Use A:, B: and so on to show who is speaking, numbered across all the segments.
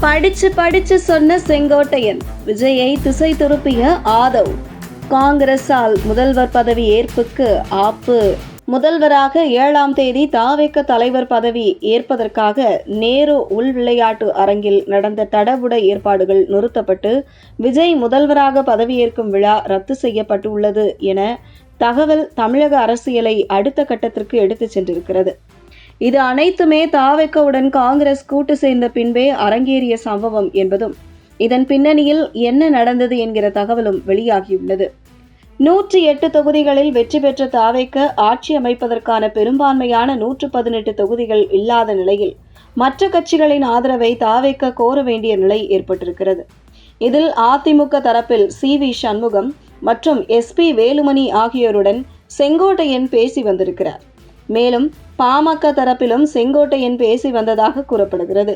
A: படிச்சு படிச்சு சொன்ன செங்கோட்டையன் விஜயை திசை திருப்பிய ஆதவ். காங்கிரஸால் முதல்வர் பதவி ஏற்புக்கு ஆப்பு. முதல்வராக 7ஆம் தேதி தாவேக தலைவர் பதவி ஏற்பதற்காக நேரு உள் விளையாட்டு அரங்கில் நடந்த தடபுட ஏற்பாடுகள் நிறுத்தப்பட்டு விஜய் முதல்வராக பதவியேற்கும் விழா ரத்து செய்யப்பட்டுள்ளது என தகவல் தமிழக அரசியலை அடுத்த கட்டத்திற்கு எடுத்துச் சென்றிருக்கிறது. இது அனைத்துமே தாவேகவுடன் காங்கிரஸ் கூட்டு சேர்ந்த பின்பே அரங்கேறிய சம்பவம் என்பதும் இதன் பின்னணியில் என்ன நடந்தது என்கிற தகவலும் வெளியாகியுள்ளது. 108 தொகுதிகளில் வெற்றி பெற்ற தாவேக ஆட்சி அமைப்பதற்கான பெரும்பான்மையான 118 தொகுதிகள் இல்லாத நிலையில் மற்ற கட்சிகளின் ஆதரவை தாவேக கோர வேண்டிய நிலை ஏற்பட்டிருக்கிறது. இதில் அதிமுக தரப்பில் சி.வி. சண்முகம் மற்றும் எஸ்.பி. வேலுமணி ஆகியோருடன் செங்கோட்டையன் பேசி வந்திருக்கிறார். மேலும் பாமக தரப்பிலும் செங்கோட்டையன் பேசி வந்ததாக கூறப்படுகிறது.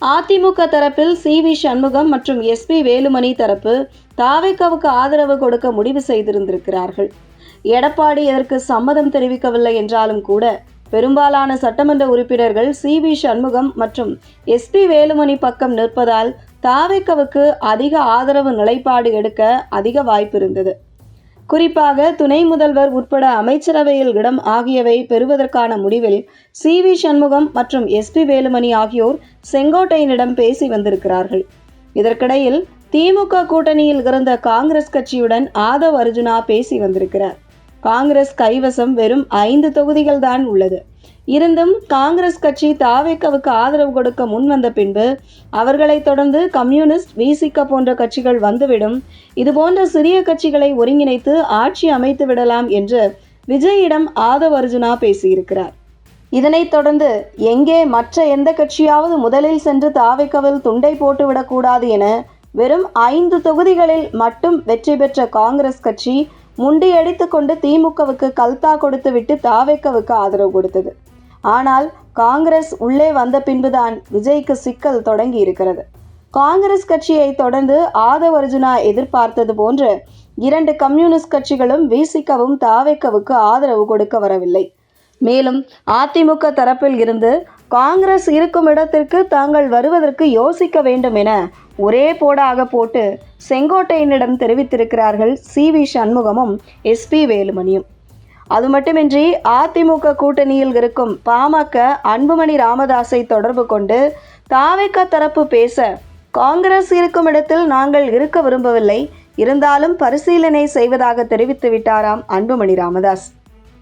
A: அதிமுக தரப்பில் சி.வி. சண்முகம் மற்றும் எஸ்.பி. வேலுமணி தரப்பு தாவேகாவுக்கு ஆதரவு கொடுக்க முடிவு செய்திருந்திருக்கிறார்கள். எடப்பாடி இதற்கு சம்மதம் தெரிவிக்கவில்லை என்றாலும் கூட பெரும்பாலான சட்டமன்ற உறுப்பினர்கள் சி.வி. சண்முகம் மற்றும் எஸ்.பி. வேலுமணி பக்கம் நிற்பதால் தாவேகாவுக்கு அதிக ஆதரவு நிலைப்பாடு எடுக்க அதிக வாய்ப்பு இருந்தது. குறிப்பாக துணை முதல்வர் உட்பட அமைச்சரவையில் இடம் ஆகியவை பெறுவதற்கான முடிவில் சி.வி. சண்முகம் மற்றும் எஸ்.பி. வேலுமணி ஆகியோர் செங்கோட்டையனிடம் பேசி வந்திருக்கிறார்கள். இதற்கிடையில் திமுக கூட்டணியில் இருந்த காங்கிரஸ் கட்சியுடன் ஆதவ் அர்ஜுனா பேசி வந்திருக்கிறார். காங்கிரஸ் கைவசம் வெறும் 5 தொகுதிகள் தான் உள்ளது. இருந்தும் காங்கிரஸ் கட்சி தாவேகாவுக்கு ஆதரவு கொடுக்க முன்வந்த பின்பு அவர்களை தொடர்ந்து கம்யூனிஸ்ட், விசிக போன்ற கட்சிகள் வந்துவிடும், இதுபோன்ற சிறிய கட்சிகளை ஒருங்கிணைத்து ஆட்சி அமைத்து விடலாம் என்று விஜயிடம் ஆதவ் அர்ஜுனா பேசியிருக்கிறார். இதனைத் தொடர்ந்து எங்கே மற்ற எந்த கட்சியாவது முதலில் சென்று தாவேகாவில் துண்டை போட்டுவிடக்கூடாது என வெறும் 5 தொகுதிகளில் மட்டும் வெற்றி பெற்ற காங்கிரஸ் கட்சி முண்டியடித்து கொண்டு திமுகவுக்கு கல்தா கொடுத்துவிட்டு தாவேகாவுக்கு ஆதரவு கொடுத்தது. ஆனால் காங்கிரஸ் உள்ளே வந்த பின்புதான் விஜய்க்கு சிக்கல் தொடங்கி இருக்கிறது. காங்கிரஸ் கட்சியை தொடர்ந்து ஆதவ் அர்ஜுனா எதிர்பார்த்தது போன்று 2 கம்யூனிஸ்ட் கட்சிகளும் விசிகவும் தாவேகாவுக்கு ஆதரவு கொடுக்க வரவில்லை. மேலும் அதிமுக தரப்பில் இருந்து காங்கிரஸ் இருக்கும் இடத்திற்கு தாங்கள் வருவதற்கு யோசிக்க வேண்டும் என ஒரே போடாக போட்டு செங்கோட்டையனிடம் தெரிவித்திருக்கிறார்கள் சி.வி. சண்முகமும் எஸ்.பி. வேலுமணியும். அது மட்டுமின்றி அதிமுக கூட்டணியில் இருக்கும் பாமக அன்புமணி ராமதாஸை தொடர்பு கொண்டு தாவேகா தரப்பு பேச, காங்கிரஸ் இருக்கும் இடத்தில் நாங்கள் இருக்க விரும்பவில்லை, இருந்தாலும் பரிசீலனை செய்வதாக தெரிவித்து விட்டாராம் அன்புமணி ராமதாஸ்.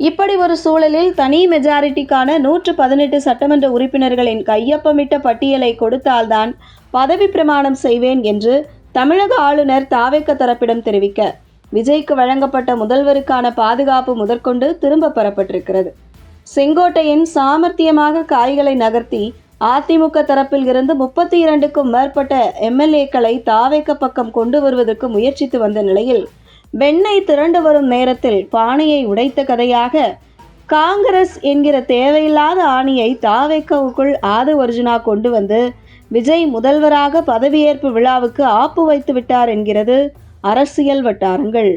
A: இப்படி ஒரு சூழலில் தனி மெஜாரிட்டிக்கான 118 சட்டமன்ற உறுப்பினர்களின் கையொப்பமிட்ட பட்டியலை கொடுத்தால்தான் பதவி பிரமாணம் செய்வேன் என்று தமிழக ஆளுநர் தாவேக தரப்பிடம் தெரிவிக்க விஜய்க்கு வழங்கப்பட்ட முதல்வருக்கான பாதுகாப்பு முதற்கொண்டு திரும்ப பெறப்பட்டிருக்கிறது. செங்கோட்டையன் சாமர்த்தியமாக காய்களை நகர்த்தி அதிமுக தரப்பில் இருந்து 32க்கும் மேற்பட்ட எம்எல்ஏக்களை தாவேக பக்கம் கொண்டு வருவதற்கு முயற்சித்து வந்த நிலையில் வெண்ணெய் திரண்டு வரும் நேரத்தில் பானையை உடைத்த கதையாக காங்கிரஸ் என்கிற தேவையில்லாத ஆணியை தாவேகாவுக்குள் ஆதவ் அர்ஜுனா கொண்டு வந்து விஜய் முதல்வராக பதவியேற்பு விழாவுக்கு ஆப்பு வைத்து விட்டார் என்கிறது அரசியல் வட்டாரங்கள்.